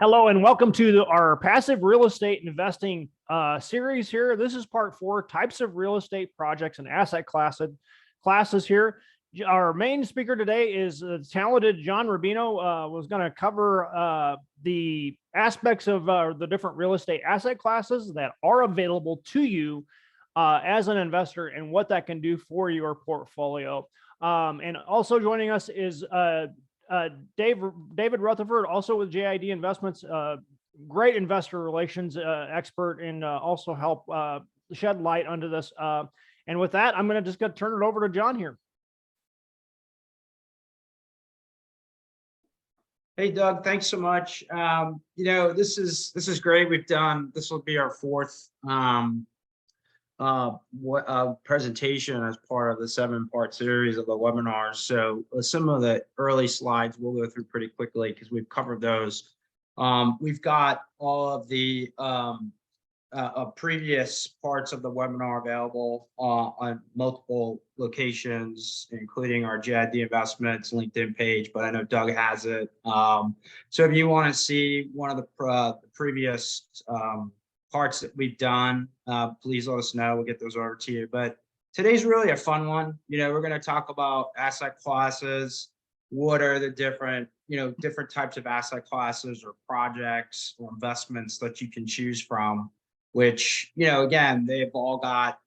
Hello and welcome to our passive real estate investing series here. This is part 4, types of real estate projects and asset classes here. Our main speaker today is talented John Rubino. Was going to cover the aspects of the different real estate asset classes that are available to you as an investor and what that can do for your portfolio. And also joining us is David Rutherford, also with JID Investments, great investor relations expert, and also help shed light onto this. And with that, I'm going to just turn it over to John here. Hey, Doug, thanks so much. This is great. This will be our fourth presentation as part of the 7-part series of the webinars. So some of the early slides we'll go through pretty quickly because we've covered those. We've got all of the previous parts of the webinar available on multiple locations, including our JID Investments LinkedIn page, but I know Doug has it. So if you want to see one of the previous parts that we've done, please let us know. We'll get those over to you. But today's really a fun one. We're going to talk about asset classes. What are the different types of asset classes or projects or investments that you can choose from, which, again, they've all got,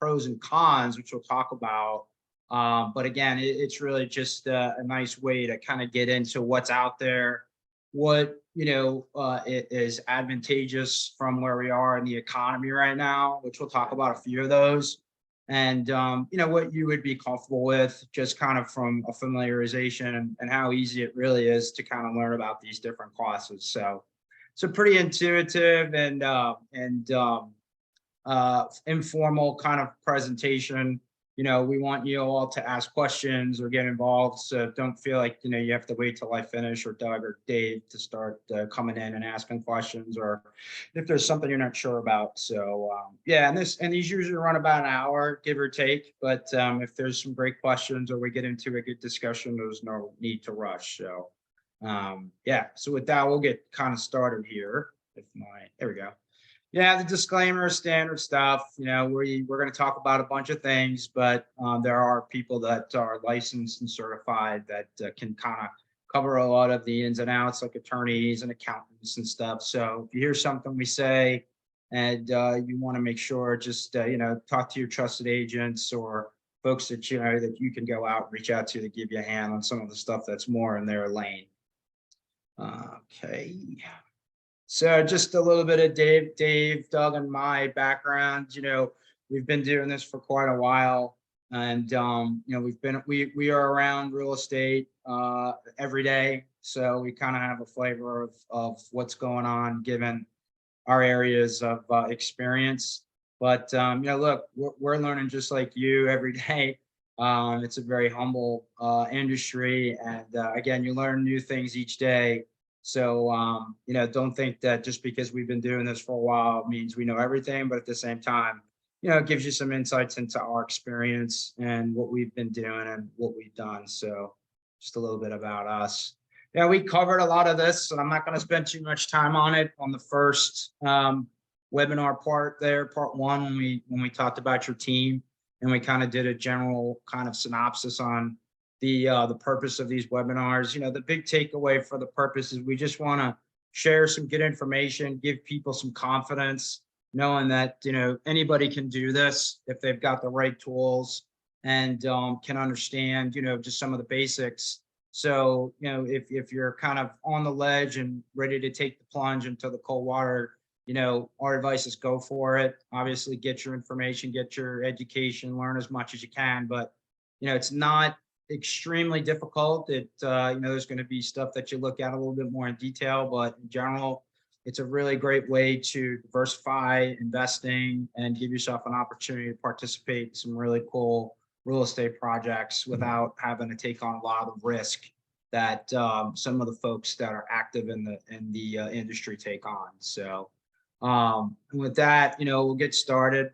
pros and cons, which we'll talk about. But again, it's really just a nice way to kind of get into what's out there, what it is advantageous from where we are in the economy right now, which we'll talk about a few of those, and what you would be comfortable with, just kind of from a familiarization and how easy it really is to kind of learn about these different classes. So it's a pretty intuitive and informal kind of presentation. We want you all to ask questions or get involved. So don't feel like, you have to wait till I finish or Doug or Dave to start coming in and asking questions, or if there's something you're not sure about. So yeah, and these usually run about an hour, give or take. But if there's some great questions or we get into a good discussion, there's no need to rush. So yeah, so with that, we'll get kind of started here. There we go. Yeah, the disclaimer, standard stuff. We're going to talk about a bunch of things, but there are people that are licensed and certified that can kind of cover a lot of the ins and outs, like attorneys and accountants and stuff. So if you hear something we say and you want to make sure, just talk to your trusted agents or folks that that you can go out and reach out to give you a hand on some of the stuff that's more in their lane. Okay. So just a little bit of Dave, Doug, and my background. We've been doing this for quite a while, and we are around real estate every day, so we kind of have a flavor of what's going on given our areas of experience. But look, we're learning just like you every day. It's a very humble industry, and again, you learn new things each day. So, don't think that just because we've been doing this for a while means we know everything, but at the same time, it gives you some insights into our experience and what we've been doing and what we've done. So just a little bit about us. Yeah, we covered a lot of this, and I'm not going to spend too much time on it on the first webinar part there, part 1, when we talked about your team, and we kind of did a general kind of synopsis on the purpose of these webinars. The big takeaway for the purpose is we just want to share some good information, give people some confidence, knowing that anybody can do this if they've got the right tools and can understand just some of the basics. So if you're kind of on the ledge and ready to take the plunge into the cold water, our advice is go for it. Obviously, get your information, get your education, learn as much as you can, but it's not extremely difficult. There's going to be stuff that you look at a little bit more in detail, but in general, it's a really great way to diversify investing and give yourself an opportunity to participate in some really cool real estate projects without having to take on a lot of risk that some of the folks that are active in the industry take on. So with that, we'll get started.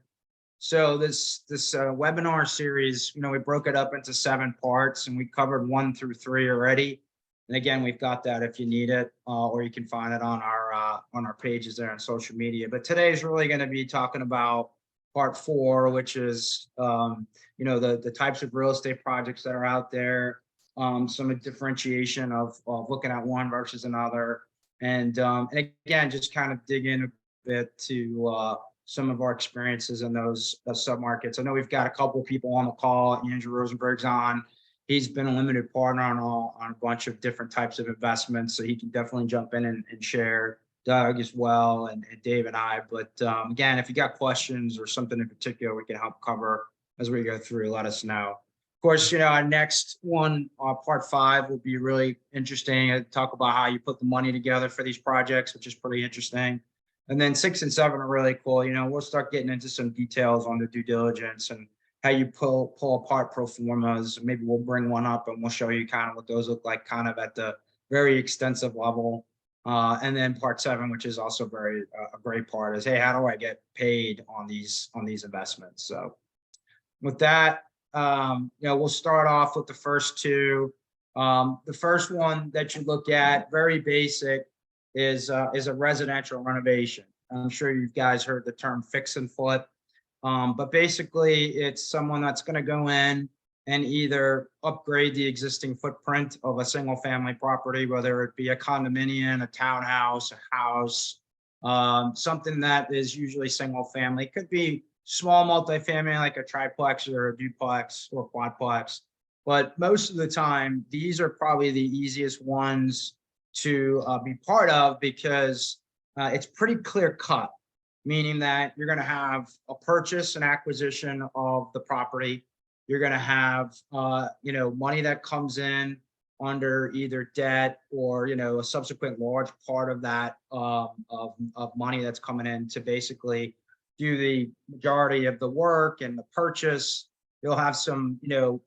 So this webinar series, we broke it up into 7 parts, and we covered 1 through 3 already. And again, we've got that if you need it, or you can find it on our pages there on social media. But today is really going to be talking about part 4, which is the types of real estate projects that are out there, some differentiation of looking at one versus another, and again, just kind of dig in a bit to some of our experiences in those submarkets. I know we've got a couple of people on the call. Andrew Rosenberg's on. He's been a limited partner on a bunch of different types of investments, so he can definitely jump in and share. Doug as well, and Dave and I. But again, if you got questions or something in particular we can help cover as we go through, let us know. Of course, our next one, part 5, will be really interesting. I talk about how you put the money together for these projects, which is pretty interesting. And then 6 and 7 are really cool. We'll start getting into some details on the due diligence and how you pull apart pro formas. Maybe we'll bring one up and we'll show you kind of what those look like kind of at the very extensive level. And then part 7, which is also a great part, is, hey, how do I get paid on these investments? So with that, we'll start off with the first 2. The first one that you look at, very basic, is a residential renovation. I'm sure you guys heard the term fix and flip, but basically it's someone that's going to go in and either upgrade the existing footprint of a single family property, whether it be a condominium, a townhouse, a house, something that is usually single family. It could be small multifamily like a triplex or a duplex or quadplex. But most of the time, these are probably the easiest ones to be part of because it's pretty clear cut, meaning that you're going to have a purchase and acquisition of the property. You're going to have, money that comes in under either debt or, a subsequent large part of that of money that's coming in to basically do the majority of the work and the purchase. You'll have some,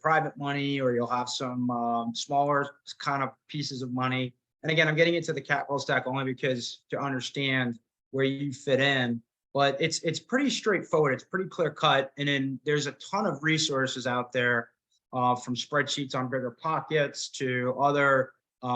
private money, or you'll have some smaller kind of pieces of money. And again, I'm getting into the capital stack only because to understand where you fit in. But it's pretty straightforward. It's pretty clear cut. And then there's a ton of resources out there, from spreadsheets on BiggerPockets to other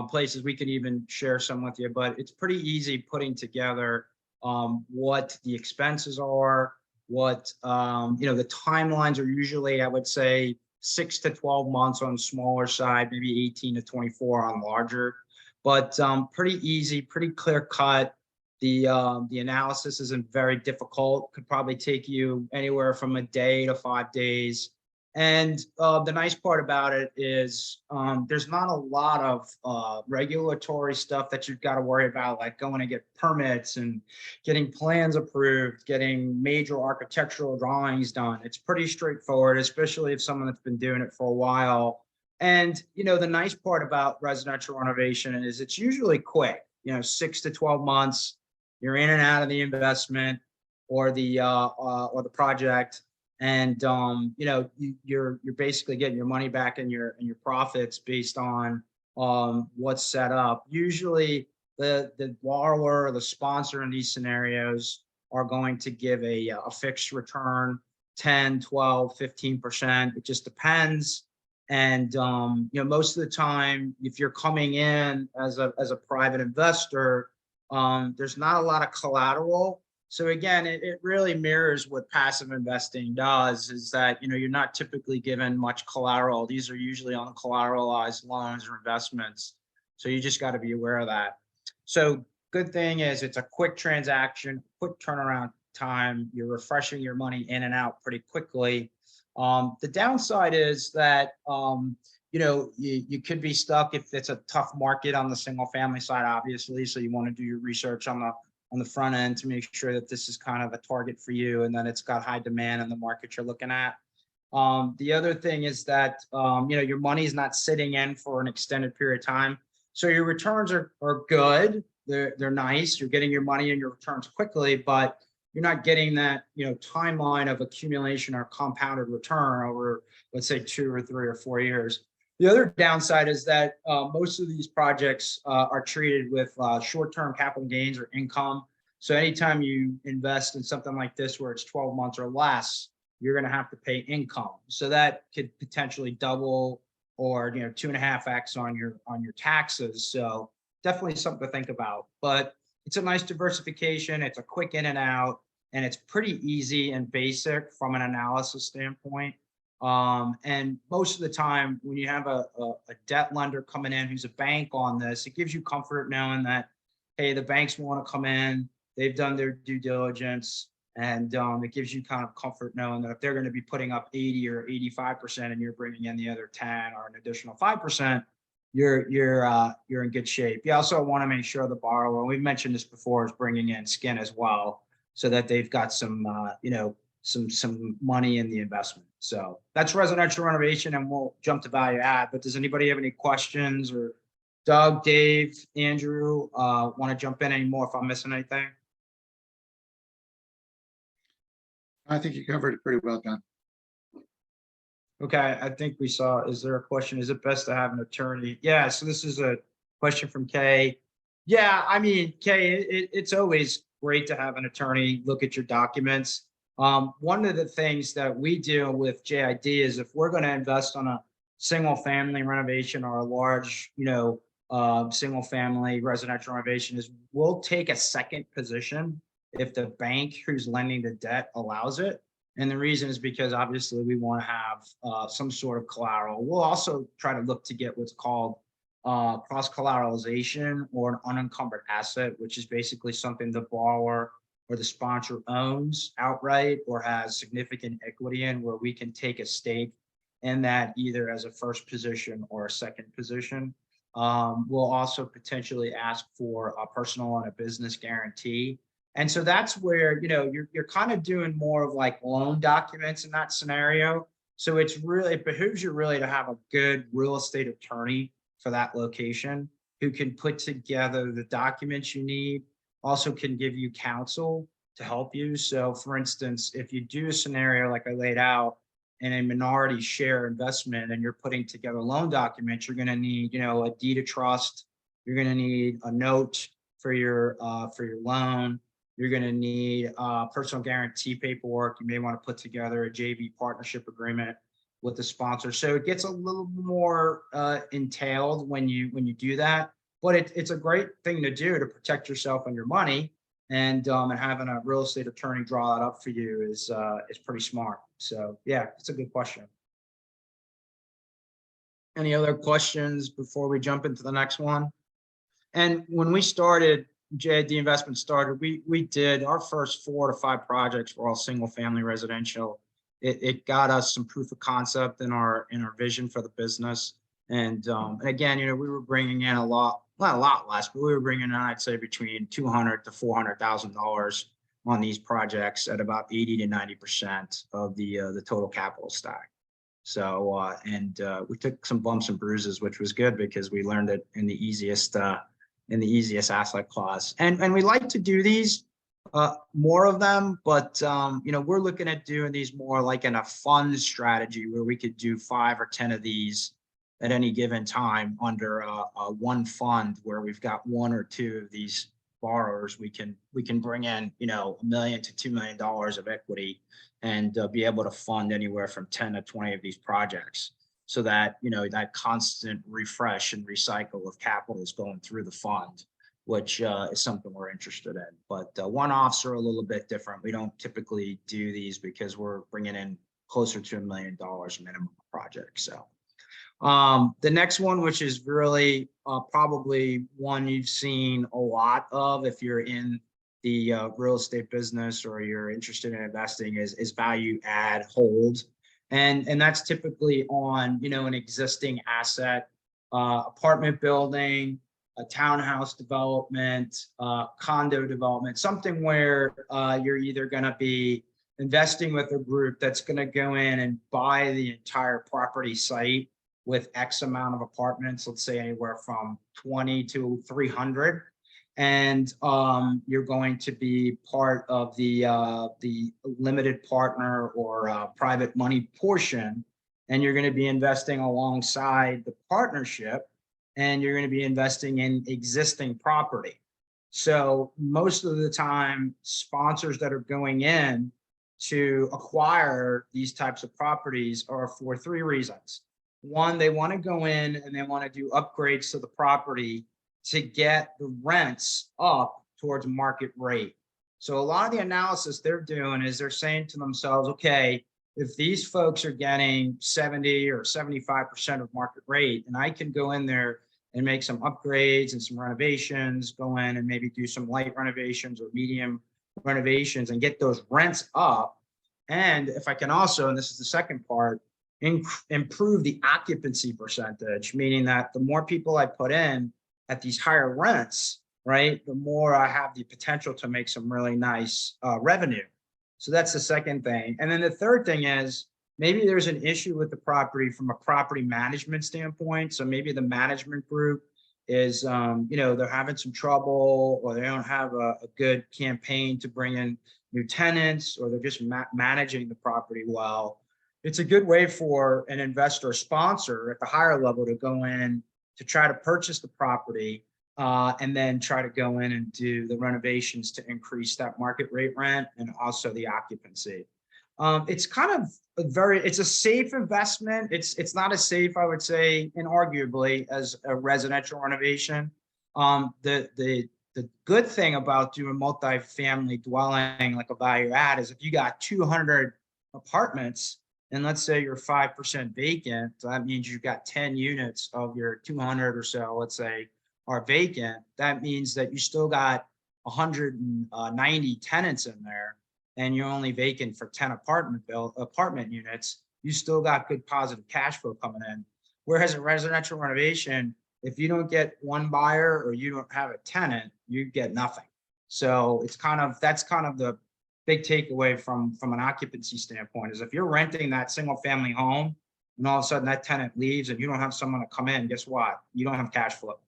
places. We can even share some with you, but it's pretty easy putting together what the expenses are, what, the timelines are usually, I would say, 6 to 12 months on the smaller side, maybe 18 to 24 on larger, but pretty easy, pretty clear cut. The analysis isn't very difficult. Could probably take you anywhere from a day to 5 days. And the nice part about it is there's not a lot of regulatory stuff that you've got to worry about, like going to get permits and getting plans approved, getting major architectural drawings done. It's pretty straightforward, especially if someone that's been doing it for a while. And, the nice part about residential renovation is it's usually quick, 6 to 12 months. You're in and out of the investment or the project, and you're basically getting your money back and your profits based on what's set up. Usually, the borrower or the sponsor in these scenarios are going to give a fixed return, 10, 12, 15%. It just depends. And most of the time, if you're coming in as a private investor, there's not a lot of collateral. So again, it really mirrors what passive investing does, is that, you're not typically given much collateral. These are usually uncollateralized loans or investments. So you just got to be aware of that. So good thing is it's a quick transaction, quick turnaround time. You're refreshing your money in and out pretty quickly. The downside is that, you could be stuck if it's a tough market on the single family side, obviously. So you want to do your research on the front end to make sure that this is kind of a target for you and then it's got high demand in the market you're looking at. The other thing is that, your money is not sitting in for an extended period of time. So your returns are good. They're nice. You're getting your money and your returns quickly, but you're not getting that, timeline of accumulation or compounded return over, let's say, 2 or 3 or 4 years. The other downside is that most of these projects are treated with short-term capital gains or income. So anytime you invest in something like this where it's 12 months or less, you're going to have to pay income. So that could potentially double or 2.5x on your taxes. So definitely something to think about. But it's a nice diversification. It's a quick in and out, and it's pretty easy and basic from an analysis standpoint. And most of the time, when you have a debt lender coming in who's a bank on this, it gives you comfort knowing that, hey, the banks want to come in, they've done their due diligence, and it gives you kind of comfort knowing that if they're going to be putting up 80 or 85% and you're bringing in the other 10 or an additional 5%, you're in good shape. You also want to make sure the borrower, and we've mentioned this before, is bringing in skin as well, so that they've got some some money in the investment. So that's residential renovation, and we'll jump to value add. But does anybody have any questions, or Doug, Dave, Andrew, want to jump in anymore if I'm missing anything? I think you covered it pretty well, John. Okay, I think we saw, is there a question? Is it best to have an attorney? Yeah, so this is a question from Kay. Yeah, I mean, Kay, it's always great to have an attorney look at your documents. One of the things that we do with JID is if we're going to invest on a single family renovation or a large, single family residential renovation, is we'll take a second position if the bank who's lending the debt allows it. And the reason is because obviously we want to have some sort of collateral. We'll also try to look to get what's called cross collateralization, or an unencumbered asset, which is basically something the borrower or the sponsor owns outright or has significant equity in, where we can take a stake in that either as a first position or a second position. We'll also potentially ask for a personal and a business guarantee. And so that's where, you're kind of doing more of like loan documents in that scenario. So it behooves you really to have a good real estate attorney for that location who can put together the documents you need, also can give you counsel to help you. So for instance, if you do a scenario like I laid out in a minority share investment and you're putting together loan documents, you're going to need, a deed of trust. You're going to need a note for your loan. You're going to need personal guarantee paperwork. You may want to put together a JV partnership agreement with the sponsor. So it gets a little more entailed when you do that. But it's a great thing to do to protect yourself and your money. And having a real estate attorney draw that up for you is pretty smart. So yeah, it's a good question. Any other questions before we jump into the next one? And when we started, JID Investment started, we did our first 4 to 5 projects were all single family residential. It got us some proof of concept in our vision for the business. And again, we were bringing in not a lot less, but we were bringing in, I'd say, between $200,000 to $400,000 on these projects at about 80 to 90% of the total capital stack. So we took some bumps and bruises, which was good because we learned it in the easiest asset class. And we like to do these more of them, but we're looking at doing these more like in a fund strategy where we could do 5 or 10 of these at any given time under a one fund, where we've got 1 or 2 of these borrowers. We can bring in $1 million to $2 million of equity and be able to fund anywhere from 10 to 20 of these projects, so that that constant refresh and recycle of capital is going through the fund, which is something we're interested in. But one-offs are a little bit different. We don't typically do these because we're bringing in closer to $1 million minimum project. So the next one, which is really probably one you've seen a lot of if you're in the real estate business or you're interested in investing, is value add hold. And that's typically on, an existing asset, apartment building, a townhouse development, condo development, something where you're either going to be investing with a group that's going to go in and buy the entire property site with X amount of apartments, let's say anywhere from 20 to 300. And you're going to be part of the limited partner or private money portion, and you're going to be investing alongside the partnership, and you're going to be investing in existing property. So most of the time, sponsors that are going in to acquire these types of properties are for 3 reasons. One, they want to go in and they want to do upgrades to the property to get the rents up towards market rate. So a lot of the analysis they're doing is they're saying to themselves, okay, if these folks are getting 70 or 75% of market rate, and I can go in there and make some upgrades and some renovations, go in and maybe do some light renovations or medium renovations and get those rents up. And if I can also, and this is the second part, improve the occupancy percentage, meaning that the more people I put in at these higher rents, right, the more I have the potential to make some really nice revenue. So that's the second thing. And then the third thing is maybe there's an issue with the property from a property management standpoint. So maybe the management group is, they're having some trouble, or they don't have a good campaign to bring in new tenants, or they're just managing the property well. It's a good way for an investor sponsor at the higher level to go in to try to purchase the property and then try to go in and do the renovations to increase that market rate rent and also the occupancy. It's kind of it's a safe investment. It's not as safe, I would say, inarguably, as a residential renovation. The good thing about doing multifamily dwelling, like a value add, is if you got 200 apartments, and let's say you're 5% vacant, so that means you've got 10 units of your 200 or so, let's say, are vacant. That means that you still got 190 tenants in there, and you're only vacant for 10 apartment units. You still got good positive cash flow coming in. Whereas a residential renovation, if you don't get one buyer or you don't have a tenant, you get nothing. So that's kind of the big takeaway from an occupancy standpoint, is if you're renting that single family home and all of a sudden that tenant leaves and you don't have someone to come in, guess what? You don't have cash flow.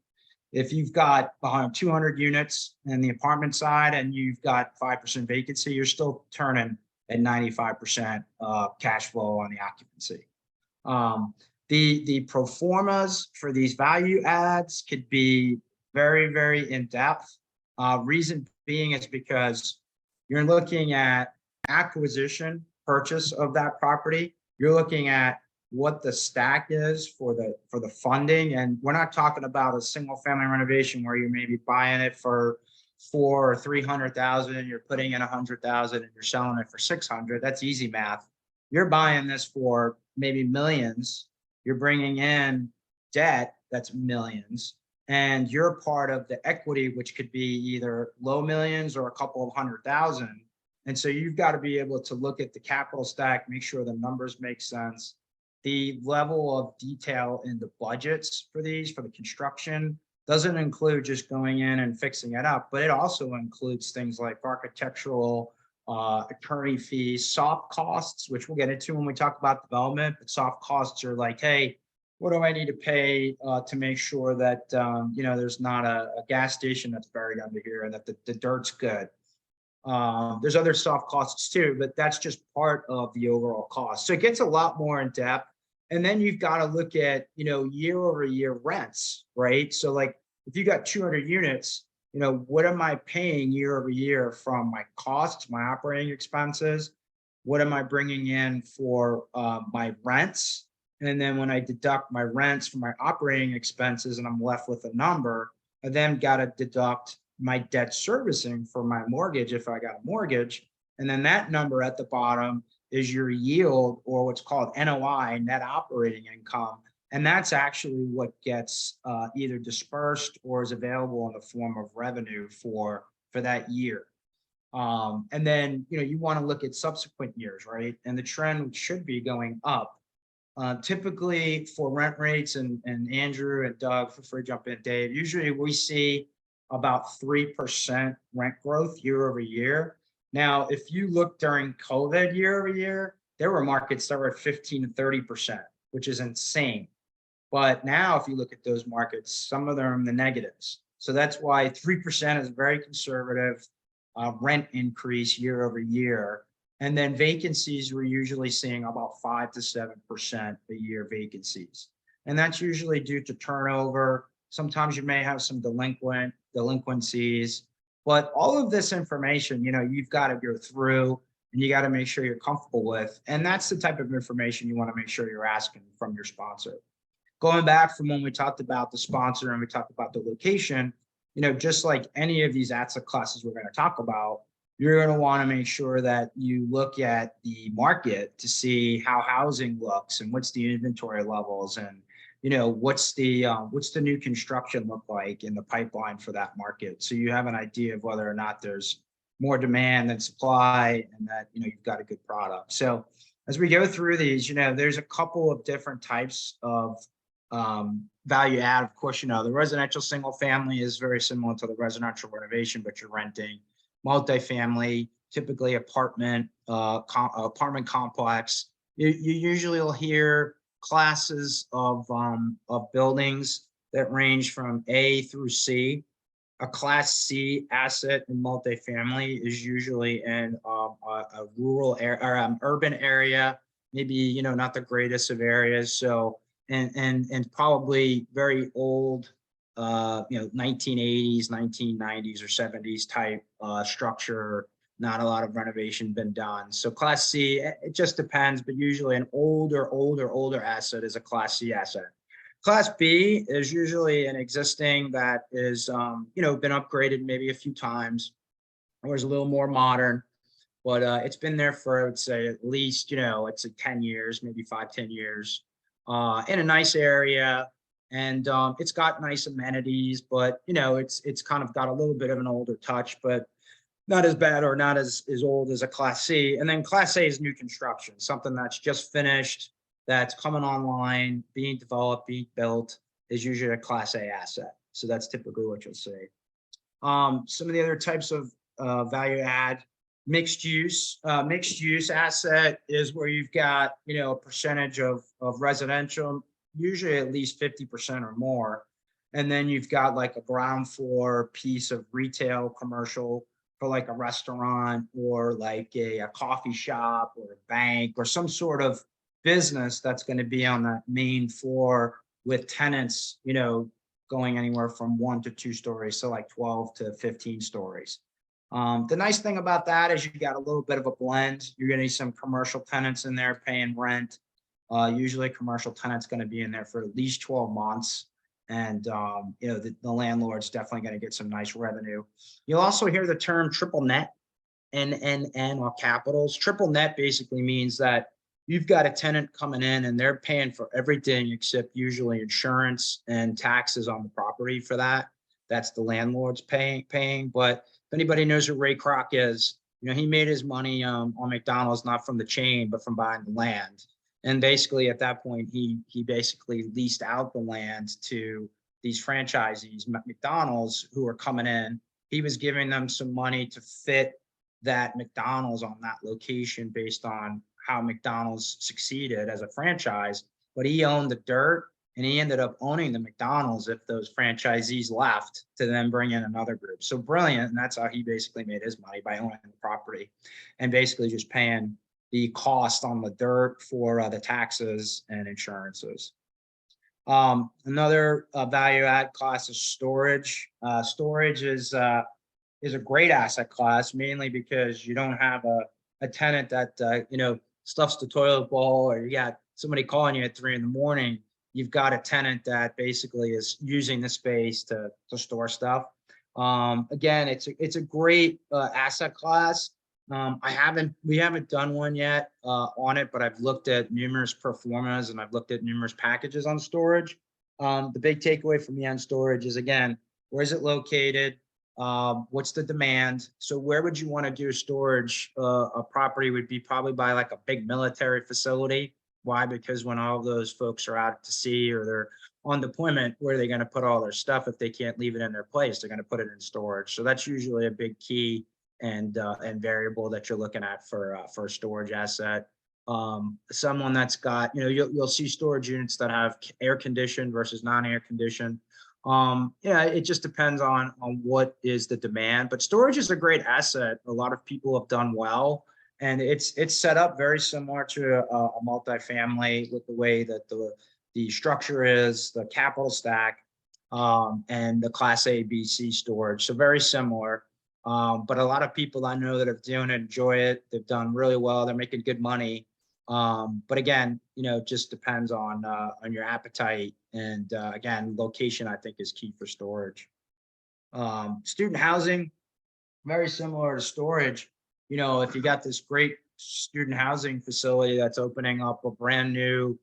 If you've got 200 units in the apartment side and you've got 5% vacancy, you're still turning at 95% cash flow on the occupancy. The pro formas for these value adds could be very, very in depth. Reason being is because you're looking at acquisition, purchase of that property. You're looking at what the stack is for the funding. And we're not talking about a single family renovation where you're maybe buying it for $400,000 or $300,000, you're putting in $100,000 and you're selling it for $600,000. That's easy math. You're buying this for maybe millions. You're bringing in debt that's millions, and you're part of the equity, which could be either low millions or a couple of 100,000. And so you've got to be able to look at the capital stack, make sure the numbers make sense. The level of detail in the budgets for the construction doesn't include just going in and fixing it up, but it also includes things like architectural, attorney fees, soft costs, which we'll get into when we talk about development. But soft costs are like, hey, what do I need to pay to make sure that there's not a gas station that's buried under here and that the dirt's good. There's other soft costs too, but that's just part of the overall cost. So it gets a lot more in depth. And then you've got to look at, year over year rents, right? So like if you got 200 units, what am I paying year over year from my costs, my operating expenses? What am I bringing in for my rents? And then when I deduct my rents from my operating expenses and I'm left with a number, I then got to deduct my debt servicing for my mortgage if I got a mortgage. And then that number at the bottom is your yield, or what's called NOI, net operating income. And that's actually what gets either dispersed or is available in the form of revenue for that year. And then, you want to look at subsequent years, right? And the trend should be going up. Typically for rent rates, and Andrew and Doug, feel free to jump in, Dave, usually we see about 3% rent growth year over year. Now, if you look during COVID year over year, there were markets that were at 15 to 30%, which is insane. But now if you look at those markets, some of them are in the negatives. So that's why 3% is very conservative rent increase year over year. And then vacancies, we're usually seeing about 5 to 7% a year vacancies. And that's usually due to turnover. Sometimes you may have some delinquencies. But all of this information, you've got to go through and you got to make sure you're comfortable with. And that's the type of information you want to make sure you're asking from your sponsor. Going back from when we talked about the sponsor and we talked about the location, just like any of these asset classes we're going to talk about, you're going to want to make sure that you look at the market to see how housing looks and what's the inventory levels, and what's the new construction look like in the pipeline for that market, so you have an idea of whether or not there's more demand than supply, and that you've got a good product. So as we go through these, there's a couple of different types of value add. Of course, the residential single family is very similar to the residential renovation, but you're renting. Multifamily, typically apartment complex. You usually will hear classes of buildings that range from A through C. A class C asset in multifamily is usually in a rural area or urban area, maybe not the greatest of areas. So and probably very old, 1980s, 1990s or 70s type structure. Not a lot of renovation been done. So class C, it just depends, but usually an older asset is a class C asset. Class B is usually an existing that is, been upgraded maybe a few times, or is a little more modern, but it's been there for, I would say, at least, it's 10 years, maybe 5-10 years, in a nice area. And it's got nice amenities, but, it's kind of got a little bit of an older touch, but not as bad or not as old as a class C. And then class A is new construction, something that's just finished, that's coming online, being developed, being built, is usually a class A asset. So that's typically what you'll see. Some of the other types of value add, mixed use asset is where you've got, a percentage of residential, usually at least 50% or more. And then you've got like a ground floor piece of retail commercial for like a restaurant or like a coffee shop or a bank or some sort of business that's going to be on that main floor with tenants, going anywhere from 1 to 2 stories, so like 12 to 15 stories. The nice thing about that is you got a little bit of a blend. You're going to need some commercial tenants in there paying rent. Usually commercial tenant's going to be in there for at least 12 months. And, the landlord's definitely going to get some nice revenue. You'll also hear the term triple net, NNN, or capitals. Triple net basically means that you've got a tenant coming in and they're paying for everything except usually insurance and taxes on the property for that. That's the landlord's paying. But if anybody knows who Ray Kroc is, he made his money on McDonald's, not from the chain, but from buying the land. And basically at that point, he basically leased out the land to these franchisees, McDonald's, who were coming in. He was giving them some money to fit that McDonald's on that location based on how McDonald's succeeded as a franchise, but he owned the dirt and he ended up owning the McDonald's if those franchisees left, to then bring in another group. So brilliant. And that's how he basically made his money, by owning the property and basically just paying the cost on the dirt for the taxes and insurances. Another value add class is storage. Storage is a great asset class, mainly because you don't have a tenant that, stuffs the toilet bowl, or you got somebody calling you at 3 a.m. You've got a tenant that basically is using the space to store stuff. Again, it's a great asset class. We haven't done one yet on it, but I've looked at numerous pro formas and I've looked at numerous packages on storage. The big takeaway for me on storage is, again, where is it located? What's the demand? So where would you want to do storage? A property would be probably by like a big military facility. Why? Because when all of those folks are out to sea or they're on deployment, where are they going to put all their stuff if they can't leave it in their place? They're going to put it in storage. So that's usually a big key and variable that you're looking at for a storage asset. Someone that's got, you'll see storage units that have air conditioned versus non-air conditioned. It just depends on what is the demand, but storage is a great asset. A lot of people have done well, and it's set up very similar to a multifamily with the way that the structure is, the capital stack, and the class A, B, C storage. So very similar. But a lot of people I know that are doing it enjoy it. They've done really well. They're making good money. But again, it just depends on your appetite. And again, location, I think, is key for storage. Student housing, very similar to storage. If you got this great student housing facility that's opening up a brand new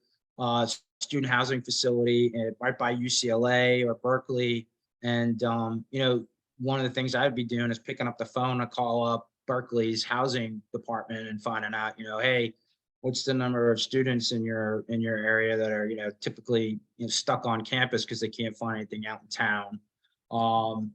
student housing facility right by UCLA or Berkeley, and one of the things I'd be doing is picking up the phone to call up Berkeley's housing department and finding out, hey, what's the number of students in your area that are typically stuck on campus because they can't find anything out in town.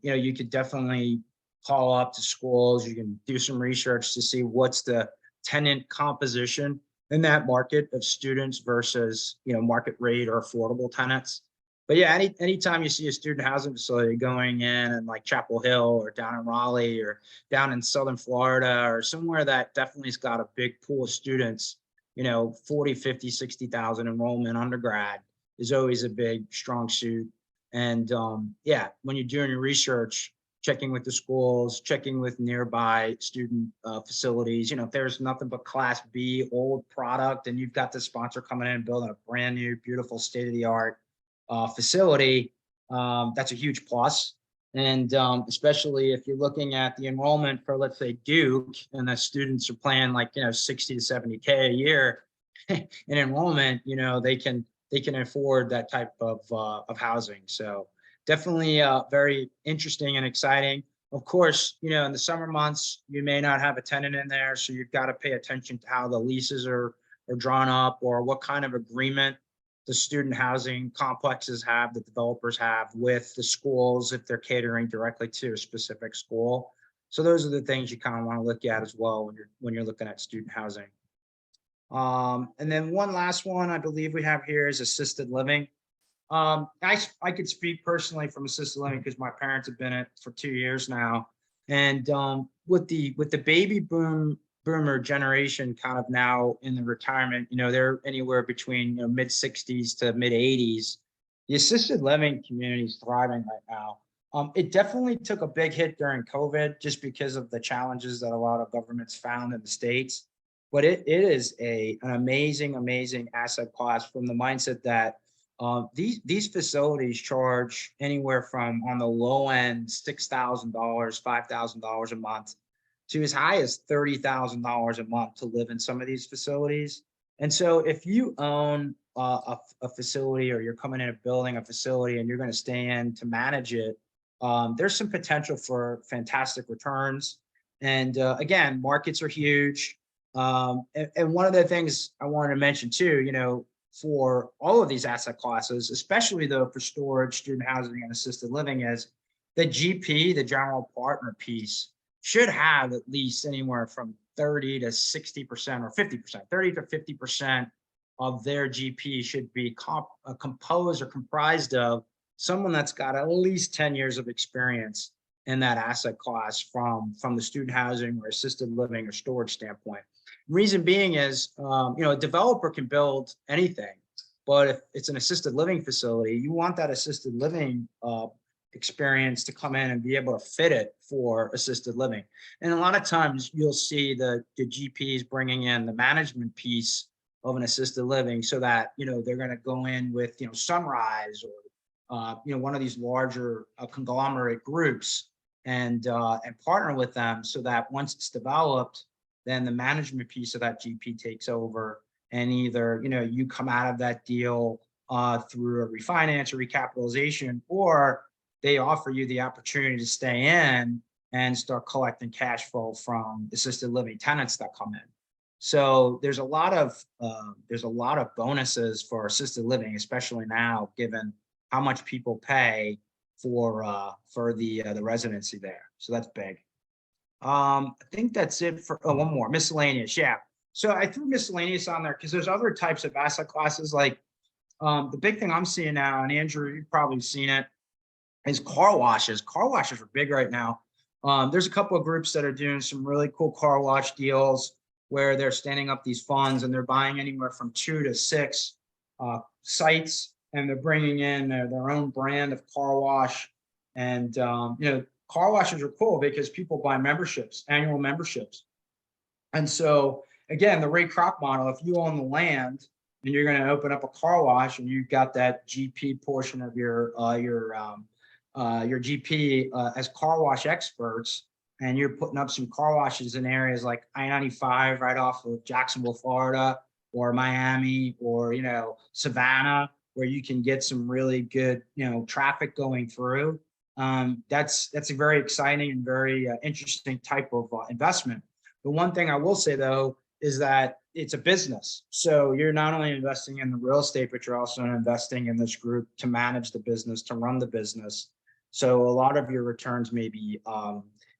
You could definitely call up to schools. You can do some research to see what's the tenant composition in that market of students versus market rate or affordable tenants. But yeah, anytime you see a student housing facility going in like Chapel Hill or down in Raleigh or down in Southern Florida or somewhere that definitely has got a big pool of students, 40, 50, 60,000 enrollment undergrad is always a big strong suit. And yeah, when you're doing your research, checking with the schools, checking with nearby student facilities, if there's nothing but Class B old product and you've got the sponsor coming in and building a brand new, beautiful state-of-the-art facility, that's a huge plus. And especially if you're looking at the enrollment for, let's say, Duke, and the students are paying like 60 to 70K a year in enrollment, they can afford that type of housing. So definitely very interesting and exciting. Of course, in the summer months, you may not have a tenant in there, so you've got to pay attention to how the leases are drawn up or what kind of agreement the student housing complexes have, the developers have with the schools if they're catering directly to a specific school. So those are the things you kind of want to look at as well when you're looking at student housing. And then one last one I believe we have here is assisted living. I could speak personally from assisted living because my parents have been in it for 2 years now. And with the baby boomer generation kind of now in the retirement, they're anywhere between mid 60s to mid 80s. The assisted living community is thriving right now. It definitely took a big hit during COVID just because of the challenges that a lot of governments found in the States. But it is an amazing asset class from the mindset that these facilities charge anywhere from, on the low end, $6,000, $5,000 a month to as high as $30,000 a month to live in some of these facilities. And so if you own a facility, or you're coming in and building a facility and you're going to stay in to manage it, there's some potential for fantastic returns. And again, markets are huge. And one of the things I wanted to mention too, for all of these asset classes, especially though for storage, student housing, and assisted living, is the GP, the general partner piece, should have at least anywhere from 30 to 60% or 50%, 30 to 50% of their GP should be composed or comprised of someone that's got at least 10 years of experience in that asset class from the student housing or assisted living or storage standpoint. Reason being is, a developer can build anything, but if it's an assisted living facility, you want that assisted living experience to come in and be able to fit it for assisted living. And a lot of times you'll see the GPs bringing in the management piece of an assisted living so that, they're going to go in with, Sunrise or, one of these larger conglomerate groups and partner with them so that once it's developed, then the management piece of that GP takes over, and either, you come out of that deal through a refinance or recapitalization, or they offer you the opportunity to stay in and start collecting cash flow from assisted living tenants that come in. So there's a lot of bonuses for assisted living, especially now, given how much people pay for the residency there. So that's big. I think that's it for one more miscellaneous. Yeah. So I threw miscellaneous on there because there's other types of asset classes. Like the big thing I'm seeing now, and Andrew, you've probably seen it, is car washes. Car washes are big right now. There's a couple of groups that are doing some really cool car wash deals where they're standing up these funds and they're buying anywhere from 2 to 6 sites, and they're bringing in their own brand of car wash. And car washes are cool because people buy memberships, annual memberships. And so again, the Ray Kroc model, if you own the land and you're going to open up a car wash and you've got that GP portion of your GP as car wash experts, and you're putting up some car washes in areas like I-95 right off of Jacksonville, Florida, or Miami, or, you know, Savannah, where you can get some really good, you know, traffic going through. That's a very exciting and very interesting type of investment. The one thing I will say though, is that it's a business. So you're not only investing in the real estate, but you're also investing in this group to manage the business, to run the business. So a lot of your returns may be,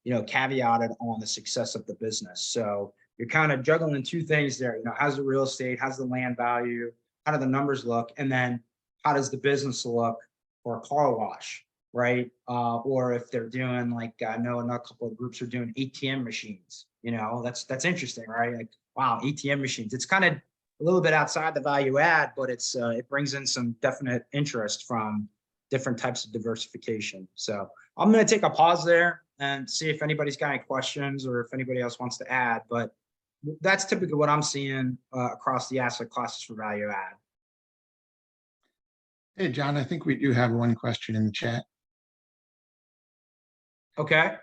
you know, caveated on the success of the business. So you're kind of juggling two things there. You know, how's the real estate, how's the land value, how do the numbers look, and then how does the business look for a car wash, right? Or if they're doing, like, I know a couple of groups are doing ATM machines. You know, that's interesting, right? Like, wow, ATM machines. It's kind of a little bit outside the value add, but it's it brings in some definite interest from different types of diversification. So I'm going to take a pause there and see if anybody's got any questions or if anybody else wants to add. But that's typically what I'm seeing across the asset classes for value add. Hey, John, I think we do have one question in the chat. Okay.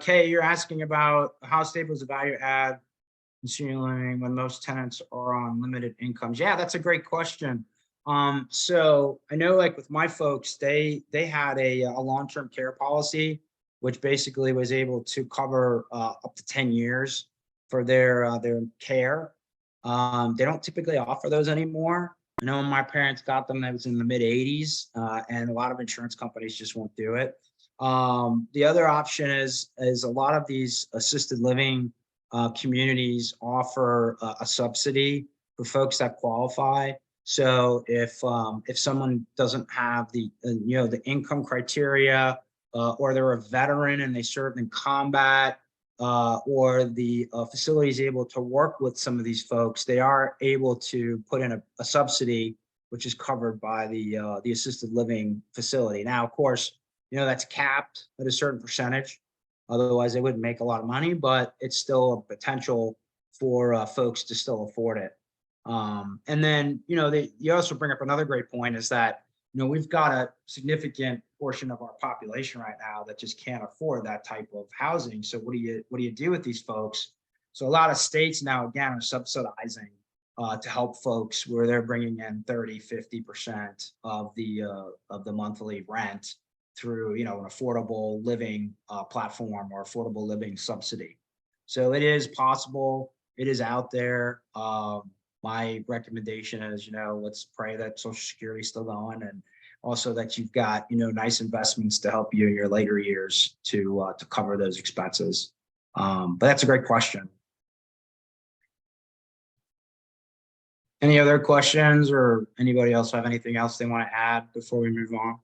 Kay, you're asking about how stable is the value add in senior living when most tenants are on limited incomes? Yeah, that's a great question. So I know, like with my folks, they had a long-term care policy, which basically was able to cover up to 10 years for their care. They don't typically offer those anymore. I know when my parents got them, that was in the mid 80s, and a lot of insurance companies just won't do it. The other option is a lot of these assisted living communities offer a subsidy for folks that qualify. So if someone doesn't have the you know, the income criteria, or they're a veteran and they served in combat, or the facility is able to work with some of these folks, they are able to put in a subsidy, which is covered by the assisted living facility. Now, of course, you know, that's capped at a certain percentage. Otherwise, they wouldn't make a lot of money, but it's still a potential for folks to still afford it. And then, you know, you also bring up another great point, is that, you know, we've got a significant portion of our population right now that just can't afford that type of housing. So what do you do with these folks? So a lot of states now, again, are subsidizing to help folks, where they're bringing in 30–50% of the monthly rent through, you know, an affordable living platform or affordable living subsidy. So it is possible. It is out there. My recommendation is, you know, let's pray that Social Security is still going, and also that you've got, you know, nice investments to help you in your later years to cover those expenses. But that's a great question. Any other questions, or anybody else have anything else they want to add before we move on?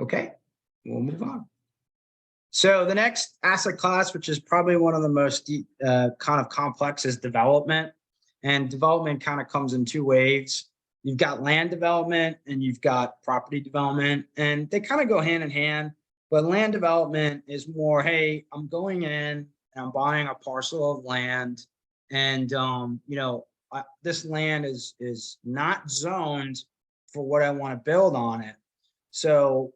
Okay, we'll move on. So the next asset class, which is probably one of the most kind of complex, is development. And development kind of comes in two waves. You've got land development and you've got property development, and they kind of go hand in hand. But land development is more, hey, I'm going in and I'm buying a parcel of land, and you know, this land is not zoned for what I want to build on it. So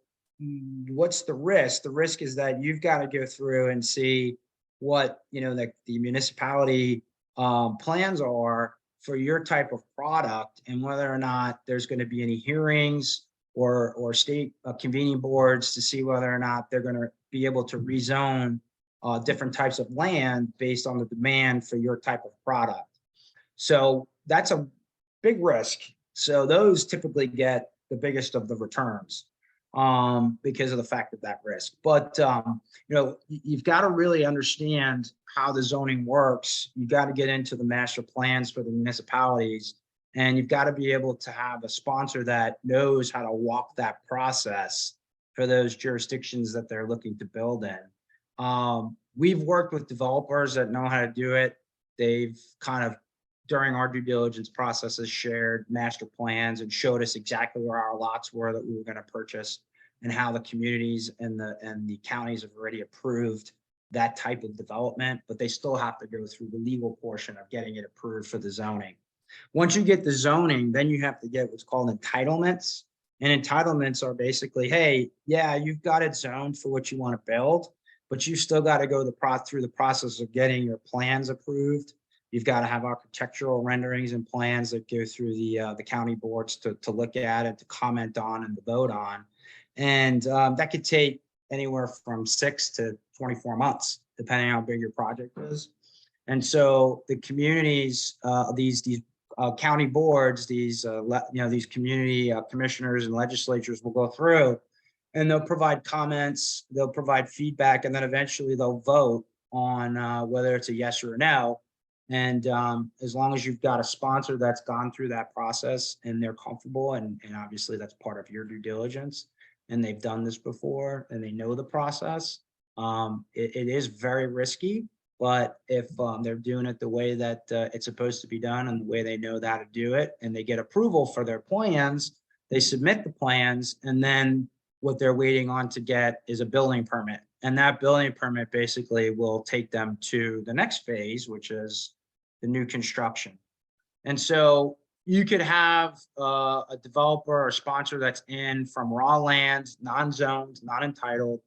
what's the risk? The risk is that you've got to go through and see what, you know, the municipality plans are for your type of product, and whether or not there's going to be any hearings or state convening boards to see whether or not they're going to be able to rezone different types of land based on the demand for your type of product. So that's a big risk. So those typically get the biggest of the returns because of the fact of that risk. But, you know, you've got to really understand how the zoning works. You've got to get into the master plans for the municipalities, and you've got to be able to have a sponsor that knows how to walk that process for those jurisdictions that they're looking to build in. We've worked with developers that know how to do it. They've kind of during our due diligence processes, shared master plans and showed us exactly where our lots were that we were going to purchase, and how the communities and the counties have already approved that type of development, but they still have to go through the legal portion of getting it approved for the zoning. Once you get the zoning, then you have to get what's called entitlements. And entitlements are basically, hey, yeah, you've got it zoned for what you want to build, but you still got to go through the process of getting your plans approved. You've got to have architectural renderings and plans that go through the county boards to look at it, to comment on, and to vote on. And that could take anywhere from 6 to 24 months, depending on how big your project is. And so the communities, these county boards, these community commissioners and legislatures will go through, and they'll provide comments, they'll provide feedback, and then eventually they'll vote on whether it's a yes or a no. And as long as you've got a sponsor that's gone through that process and they're comfortable, and obviously that's part of your due diligence, and they've done this before and they know the process, it is very risky. But if they're doing it the way that it's supposed to be done and the way they know how to do it, and they get approval for their plans, they submit the plans, and then what they're waiting on to get is a building permit. And that building permit basically will take them to the next phase, which is the new construction. And so you could have a developer or sponsor that's in from raw land, non-zoned, not entitled,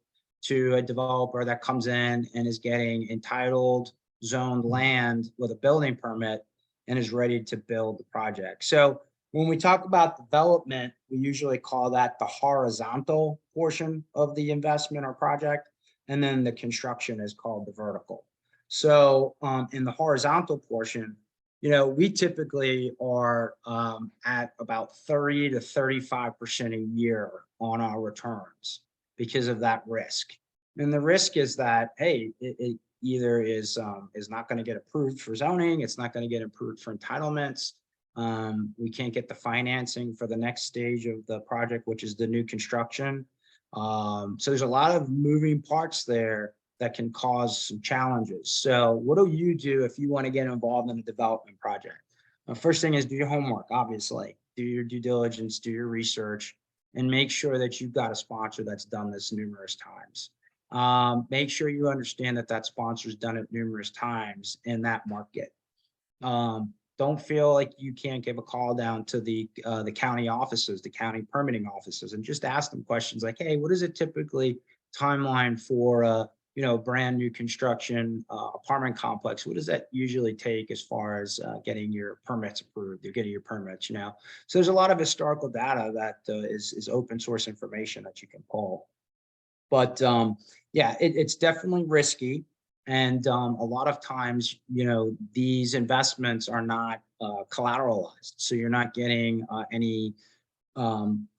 to a developer that comes in and is getting entitled, zoned land with a building permit and is ready to build the project. So when we talk about development, we usually call that the horizontal portion of the investment or project, and then the construction is called the vertical. So in the horizontal portion, we typically are at about 30 to 35% a year on our returns because of that risk. And the risk is that, hey, it either is not going to get approved for zoning, it's not going to get approved for entitlements. We can't get the financing for the next stage of the project, which is the new construction. So there's a lot of moving parts there that can cause some challenges. So what do you do if you want to get involved in a development project? The first thing is do your homework, obviously. Do your due diligence, do your research, and make sure that you've got a sponsor that's done this numerous times. Make sure you understand that that sponsor's done it numerous times in that market. Don't feel like you can't give a call down to the county offices, the county permitting offices, and just ask them questions like, hey, what is it typically timeline for brand new construction apartment complex? What does that usually take as far as getting your permits approved? You're getting your permits, So there's a lot of historical data that is open source information that you can pull. But yeah, it's definitely risky. And a lot of times, these investments are not collateralized. So you're not getting any